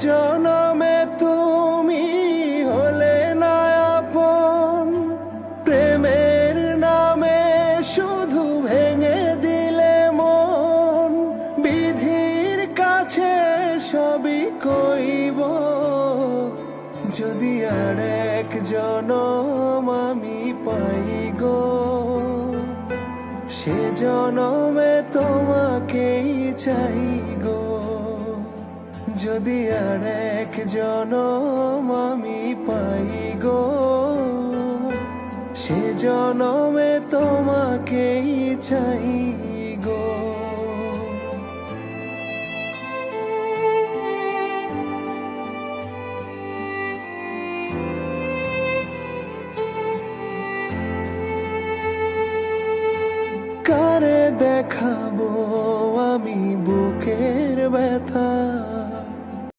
জনমে তুমি হলে না আপন, প্রেমের নামে শুধু ভেঙে দিলে মন। বিধির কাছে সবই কইব, যদি আর এক জনম আমি পাই গো, সে জনমে তোমাকেই চাই গো। যদি আর এক জনম আমি পাই গো, সে জনমে তোমাকেই চাই গো। কারে দেখাবো আমি বুকের ব্যথা,